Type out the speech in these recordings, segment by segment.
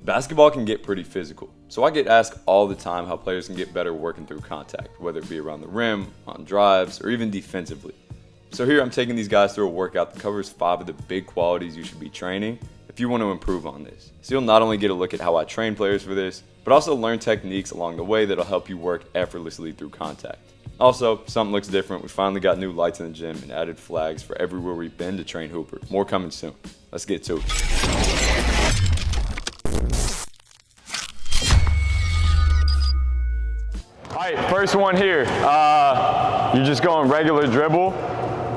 Basketball can get pretty physical, so I get asked all the time how players can get better working through contact, whether it be around the rim, on drives, or even defensively. So here I'm taking these guys through a workout that covers 5 of the big qualities you should be training if you want to improve on this. So you'll not only get a look at how I train players for this, but also learn techniques along the way that'll help you work effortlessly through contact. Also, something looks different. We finally got new lights in the gym and added flags for everywhere we've been to train hoopers. More coming soon. Let's get to it. All right, first one here. You're just going regular dribble,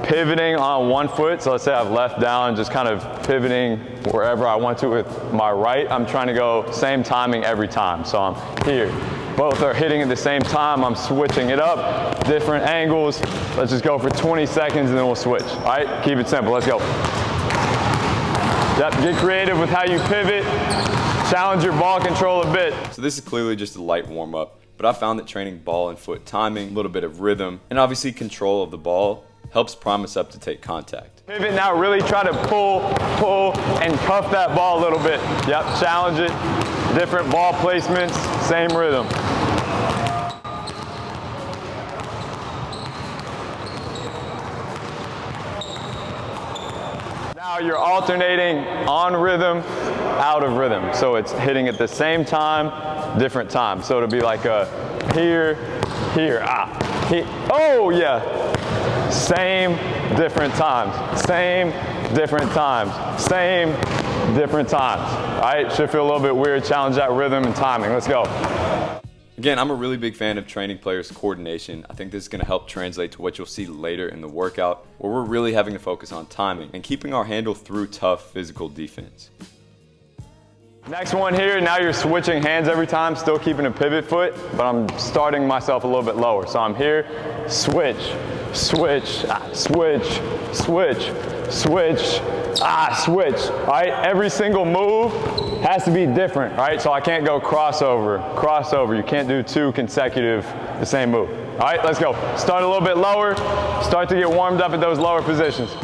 pivoting on one foot. So let's say I've left down, just kind of pivoting wherever I want to with my right. I'm trying to go same timing every time. So I'm here. Both are hitting at the same time. I'm switching it up, different angles. Let's just go for 20 seconds and then we'll switch. All right, keep it simple. Let's go. Yep, get creative with how you pivot. Challenge your ball control a bit. So this is clearly just a light warm-up, but I found that training ball and foot timing, a little bit of rhythm, and obviously control of the ball helps prime us up to take contact. Pivot now, really try to pull, and cuff that ball a little bit. Yep, challenge it. Different ball placements, same rhythm. Now you're alternating on rhythm, out of rhythm. So it's hitting at the same time, different times. So it'll be like a here, oh yeah. Same, different times. Same, different times. Same, different times. All right, should feel a little bit weird. Challenge that rhythm and timing. Let's go. Again, I'm a really big fan of training players' coordination. I think this is going to help translate to what you'll see later in the workout, where we're really having to focus on timing and keeping our handle through tough physical defense. Next one here, now you're switching hands every time, still keeping a pivot foot, but I'm starting myself a little bit lower. So I'm here, switch, switch, switch, switch, switch, switch. All right, every single move has to be different, all right? So I can't go crossover, crossover. You can't do 2 consecutive, the same move. All right, let's go. Start a little bit lower, start to get warmed up at those lower positions.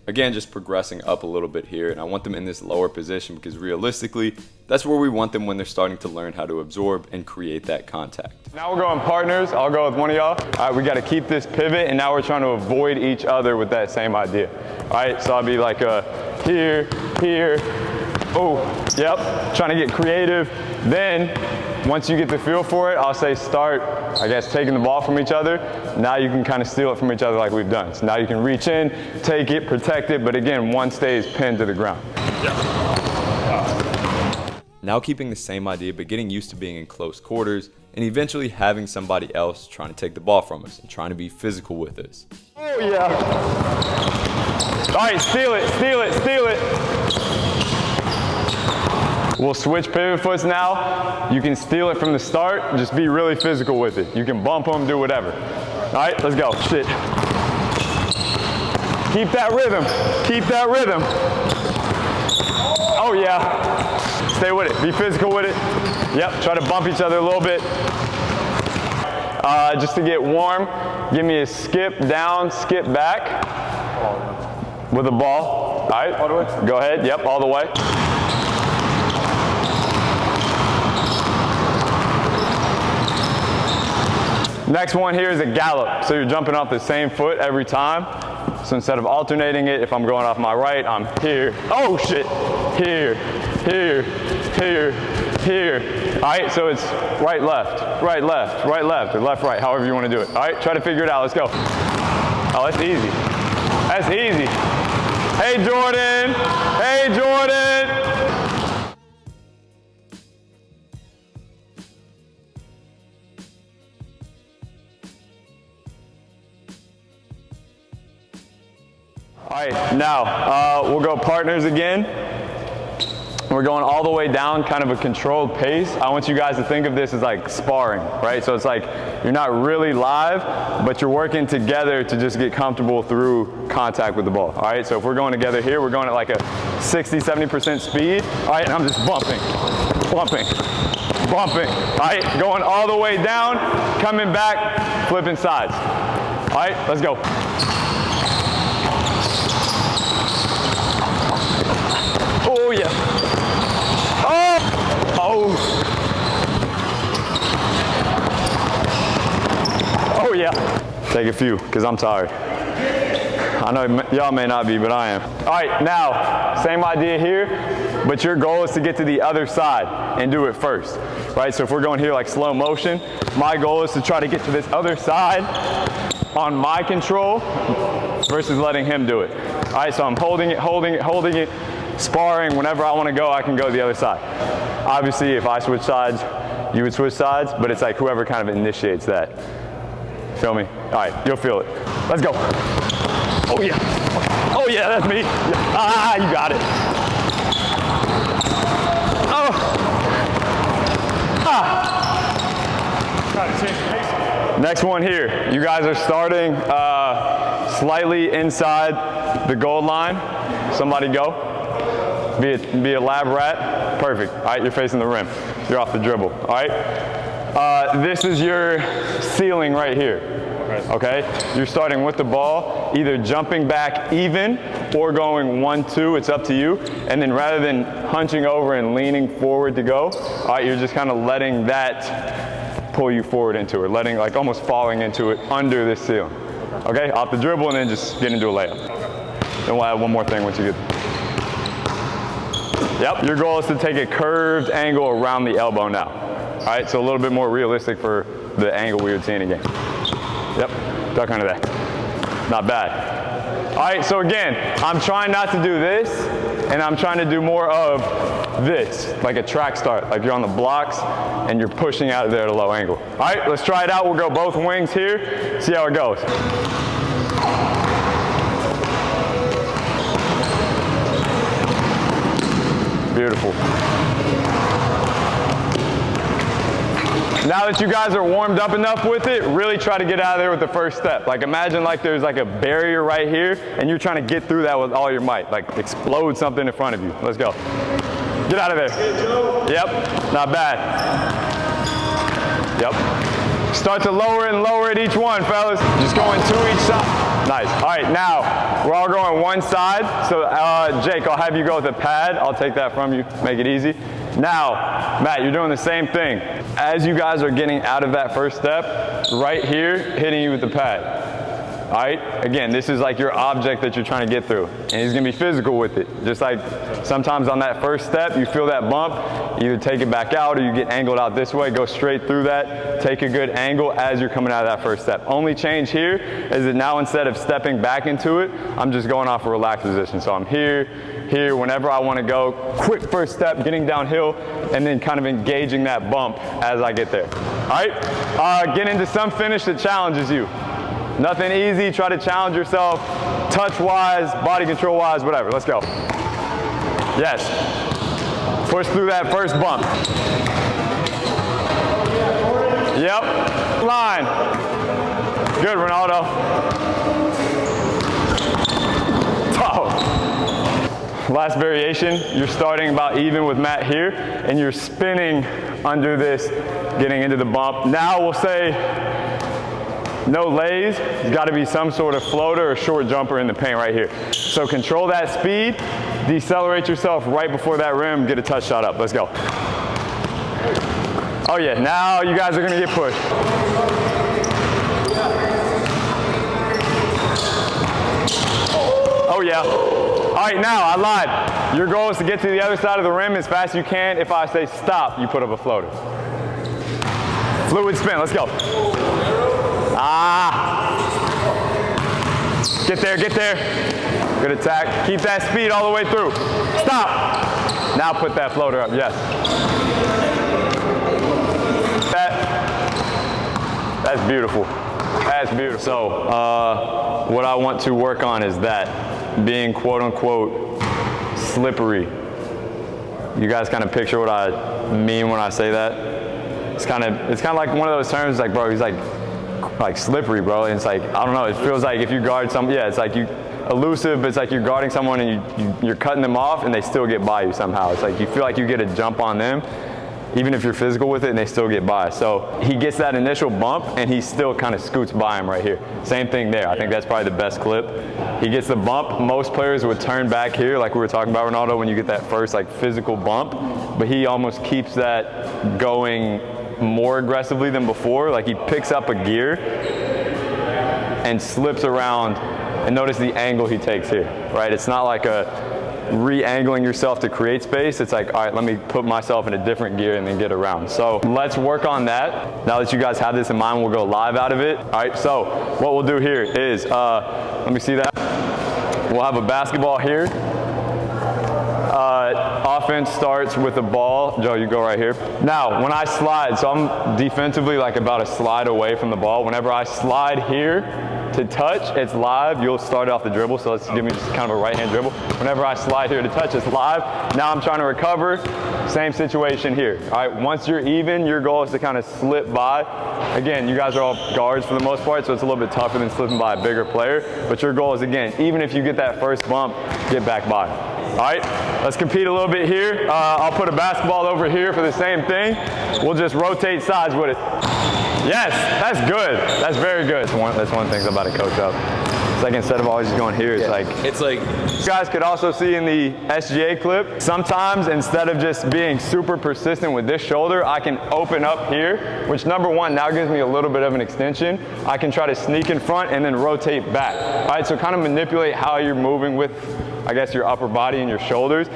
Again, just progressing up a little bit here, and I want them in this lower position because realistically, that's where we want them when they're starting to learn how to absorb and create that contact. Now we're going partners. I'll go with one of y'all. All right, we got to keep this pivot, and now we're trying to avoid each other with that same idea. All right, so I'll be like here, oh, yep, trying to get creative. Then, once you get the feel for it, I'll say start, I guess, taking the ball from each other. Now you can kind of steal it from each other like we've done. So now you can reach in, take it, protect it, but again, one stays pinned to the ground. Now keeping the same idea, but getting used to being in close quarters, and eventually having somebody else trying to take the ball from us and trying to be physical with us. Oh yeah. All right, steal it, steal it, steal it. We'll switch pivot foots now. You can steal it from the start. Just be really physical with it. You can bump them, do whatever. All right, let's go. Shit. Keep that rhythm. Keep that rhythm. Oh yeah. Stay with it. Be physical with it. Yep, try to bump each other a little bit. Just to get warm, give me a skip down, skip back with a ball. All right, all the way. Go ahead. Yep, all the way. Next one here is a gallop. So you're jumping off the same foot every time. So instead of alternating it, if I'm going off my right, I'm here. Oh shit. Here, here, here, here. All right, so it's right, left, right, left, right, left, or left, right, however you want to do it. All right, try to figure it out. Let's go. Oh, that's easy. That's easy. Hey, Jordan. Hey, Jordan. All right, now we'll go partners again. We're going all the way down, kind of a controlled pace. I want you guys to think of this as like sparring, right? So it's like you're not really live, but you're working together to just get comfortable through contact with the ball. All right, so if we're going together here, we're going at like a 60-70% speed. All right, and I'm just bumping, bumping, bumping. All right, going all the way down, coming back, flipping sides. All right, let's go. Oh yeah. Oh! Take a few, because I'm tired. I know y'all may not be, but I am. All right, now, same idea here, but your goal is to get to the other side and do it first, right? So if we're going here like slow motion, my goal is to try to get to this other side on my control versus letting him do it. All right, so I'm holding it, sparring. Whenever I want to go, I can go the other side. Obviously, if I switch sides, you would switch sides, but it's like whoever kind of initiates that. Feel me? All right, you'll feel it. Let's go. Oh yeah. Oh yeah, that's me. Ah, you got it. Oh. Ah. Try to change the pace. Next one here. You guys are starting slightly inside the goal line. Somebody go. Be a lab rat. Perfect. All right, you're facing the rim. You're off the dribble. All right. This is your ceiling right here. Okay, you're starting with the ball, either jumping back even or going 1-2, it's up to you. And then rather than hunching over and leaning forward to go, all right, you're just kind of letting that pull you forward into it, letting like almost falling into it under this ceiling. Okay, off the dribble and then just get into a layup. Then we'll add one more thing once you get. Yep, your goal is to take a curved angle around the elbow now. All right, so a little bit more realistic for the angle we would see in a game. Yep, duck under that. Not bad. All right, so again, I'm trying not to do this, and I'm trying to do more of this, like a track start, like you're on the blocks, and you're pushing out of there at a low angle. All right, let's try it out. We'll go both wings here, see how it goes. Beautiful. Now that you guys are warmed up enough with it, really try to get out of there with the first step. Like imagine like there's like a barrier right here and you're trying to get through that with all your might. Like explode something in front of you. Let's go. Get out of there. Yep, not bad. Yep. Start to lower and lower at each one, fellas. Just going 2 each side. Nice. All right, now we're all going one side. So Jake, I'll have you go with a pad. I'll take that from you, make it easy. Now, Matt, you're doing the same thing. As you guys are getting out of that first step, right here, hitting you with the pad. All right, again, this is like your object that you're trying to get through. And he's gonna be physical with it. Just like sometimes on that first step, you feel that bump, either take it back out or you get angled out this way, go straight through that, take a good angle as you're coming out of that first step. Only change here is that now instead of stepping back into it, I'm just going off a relaxed position. So I'm here, whenever I wanna go, quick first step, getting downhill, and then kind of engaging that bump as I get there. All right, get into some finish that challenges you. Nothing easy, try to challenge yourself, touch-wise, body control-wise, whatever. Let's go. Yes. Push through that first bump. Yep. Line. Good, Ronaldo. Oh. Last variation, you're starting about even with Matt here, and you're spinning under this, getting into the bump. Now we'll say, no lays, there's got to be some sort of floater or short jumper in the paint right here. So control that speed, decelerate yourself right before that rim, get a touch shot up. Let's go. Oh yeah, now you guys are going to get pushed. Oh yeah. All right, now I lied. Your goal is to get to the other side of the rim as fast as you can. If I say stop, you put up a floater. Fluid spin, let's go. Ah. Get there, get there. Good attack. Keep that speed all the way through. Stop. Now put that floater up, yes. That's beautiful. That's beautiful. So what I want to work on is that being quote unquote slippery. You guys kind of picture what I mean when I say that? It's kind of like one of those terms like, bro, he's like slippery, bro. And it's like, I don't know, it feels like if you guard some, yeah, it's like you elusive, but it's like you're guarding someone and you're cutting them off and they still get by you somehow. It's like you feel like you get a jump on them, even if you're physical with it, and they still get by. So he gets that initial bump and he still kind of scoots by him right here. Same thing there. I think that's probably the best clip. He gets the bump. Most players would turn back here, like we were talking about, Ronaldo, when you get that first like physical bump, but he almost keeps that going more aggressively than before. Like he picks up a gear and slips around, and notice the angle he takes here, right? It's not like a re-angling yourself to create space. It's like, all right, let me put myself in a different gear and then get around. So let's work on that. Now that you guys have this in mind, we'll go live out of it. All right, so what we'll do here is, let me see that. We'll have a basketball here. Offense starts with the ball. Joe, you go right here. Now, when I slide, so I'm defensively like about a slide away from the ball. Whenever I slide here to touch, it's live. You'll start off the dribble, so let's give me just kind of a right-hand dribble. Whenever I slide here to touch, it's live. Now I'm trying to recover. Same situation here. All right, once you're even, your goal is to kind of slip by. Again, you guys are all guards for the most part, so it's a little bit tougher than slipping by a bigger player. But your goal is, again, even if you get that first bump, get back by. All right, let's compete a little bit here. I'll put a basketball over here for the same thing. We'll just rotate sides with it. Yes, that's good. That's very good. That's one thing about a coach up. It's like instead of always just going here, it's like you guys could also see in the SGA clip, sometimes instead of just being super persistent with this shoulder, I can open up here, which number one, now gives me a little bit of an extension. I can try to sneak in front and then rotate back. All right, so kind of manipulate how you're moving with, I guess, your upper body and your shoulders.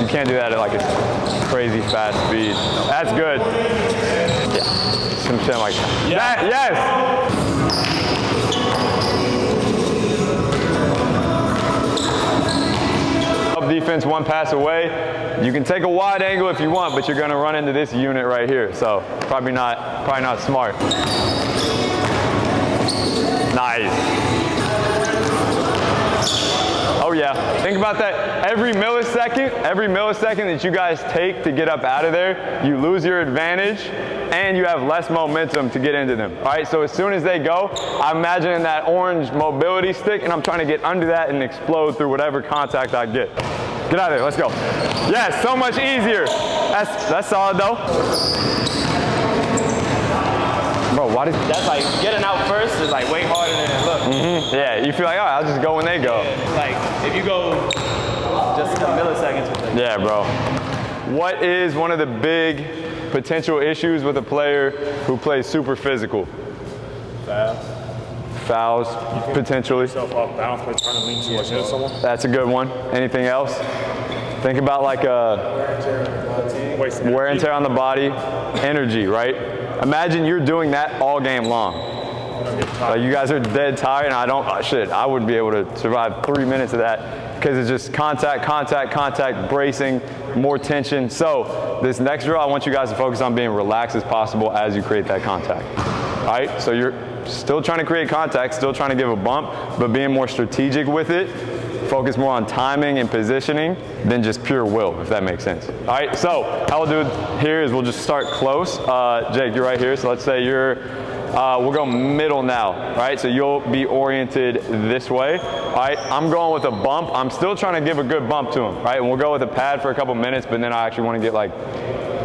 You can't do that at like a crazy fast speed. That's good. Yeah, some shit like that. Yes! Defense one pass away. You can take a wide angle if you want, but you're going to run into this unit right here. So probably not smart. Nice. Oh yeah. Think about that. Every millisecond that you guys take to get up out of there, you lose your advantage and you have less momentum to get into them. All right, so as soon as they go, I'm imagining that orange mobility stick and I'm trying to get under that and explode through whatever contact I get. Get out of there, let's go. Yes, so much easier. That's solid though. Bro, why did that's like getting out first is like way harder than it looks. Yeah, you feel like, all right, I'll just go when they go. Yeah, like if you go just a milliseconds with it. Yeah, bro. What is one of the big potential issues with a player who plays super physical? Fouls, potentially. Yourself off balance by trying to lean too much into someone. That's a good one. Anything else? Think about like a wear and tear on the body, energy, right? Imagine you're doing that all game long. Like you guys are dead tired, and I wouldn't be able to survive 3 minutes of that because it's just contact, bracing, more tension. So this next drill, I want you guys to focus on being relaxed as possible as you create that contact. All right, so you're still trying to create contact, still trying to give a bump, but being more strategic with it. Focus more on timing and positioning than just pure will, if that makes sense. All right, so how we'll do it here is we'll just start close. Jake, you're right here, so let's say we'll go middle now, right? So you'll be oriented this way. All right, I'm going with a bump. I'm still trying to give a good bump to him, right? And we'll go with a pad for a couple minutes, but then I actually want to get like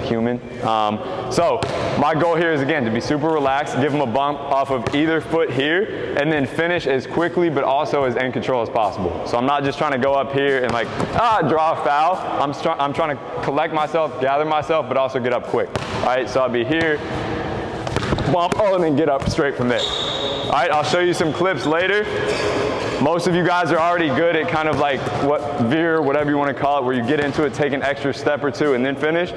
human. So my goal here is, again, to be super relaxed, give him a bump off of either foot here, and then finish as quickly but also as in control as possible. So I'm not just trying to go up here and like, draw a foul. I'm trying to collect myself, gather myself, but also get up quick. All right, so I'll be here, bump, and then get up straight from there. All right, I'll show you some clips later. Most of you guys are already good at kind of like veer, whatever you want to call it, where you get into it, take an extra step or two, and then finish.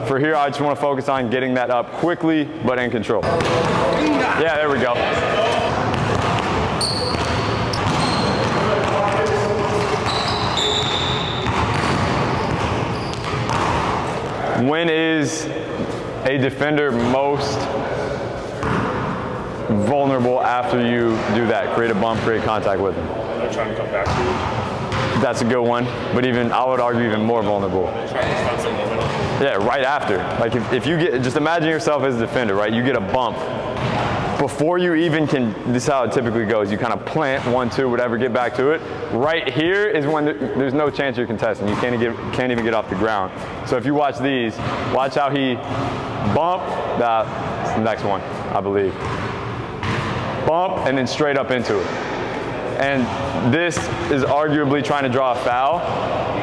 For here, I just want to focus on getting that up quickly, but in control. Yeah, there we go. When is a defender most vulnerable after you do that? Create a bump, create contact with them. They're trying to come back to you. That's a good one, but I would argue even more vulnerable. Yeah, right after. Like if you just imagine yourself as a defender, right? You get a bump. Before you even this is how it typically goes. You kind of plant 1, 2, whatever, get back to it. Right here is when there's no chance you're contesting. You can't even get off the ground. So if you watch these, watch how he bump, that's the next one, I believe. Bump, and then straight up into it. And this is arguably trying to draw a foul,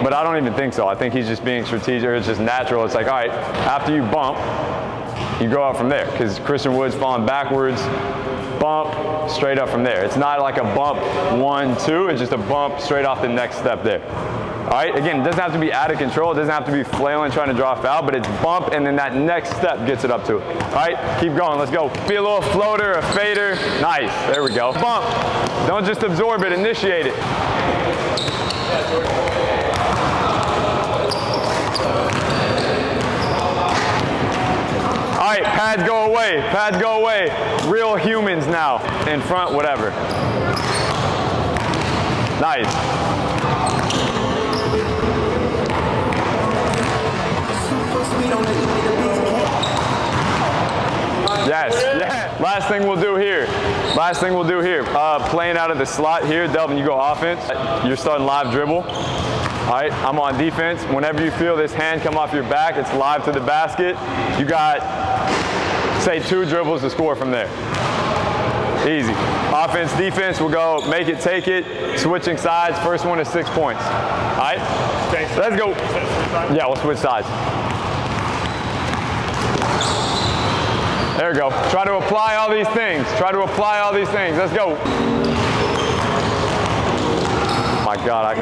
but I don't even think so. I think he's just being strategic. It's just natural. It's like, all right, after you bump, You go out from there, because Christian Wood's falling backwards, bump, straight up from there. It's not like a bump 1, 2, it's just a bump straight off the next step there. All right, again, it doesn't have to be out of control, it doesn't have to be flailing trying to draw a foul, but it's bump and then that next step gets it up to it. All right, keep going, let's go. Be a little floater, a fader, nice, there we go. Bump, don't just absorb it, initiate it. All right, pads go away, pads go away. Real humans now, in front, whatever. Nice. Yes, yeah. Last thing we'll do here. Playing out of the slot here, Delvin, you go offense. You're starting live dribble. All right, I'm on defense. Whenever you feel this hand come off your back, it's live to the basket. You got, say, 2 dribbles to score from there. Easy. Offense, defense, we'll go make it, take it, switching sides. First one is 6 points. All right, let's go. Yeah, we'll switch sides. There we go. Try to apply all these things. Let's go. My God,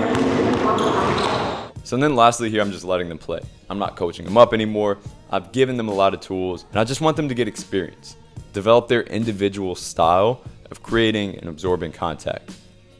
So then lastly here, I'm just letting them play. I'm not coaching them up anymore. I've given them a lot of tools, and I just want them to get experience, develop their individual style of creating and absorbing contact.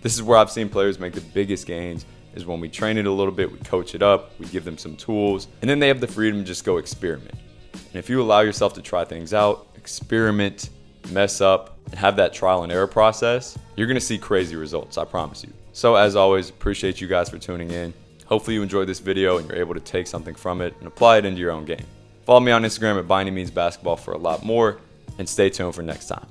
This is where I've seen players make the biggest gains, is when we train it a little bit, we coach it up, we give them some tools, and then they have the freedom to just go experiment. And if you allow yourself to try things out, experiment, mess up, and have that trial and error process, you're gonna see crazy results, I promise you. So as always, appreciate you guys for tuning in. Hopefully you enjoyed this video and you're able to take something from it and apply it into your own game. Follow me on Instagram at ByAnyMeansBasketball for a lot more, and stay tuned for next time.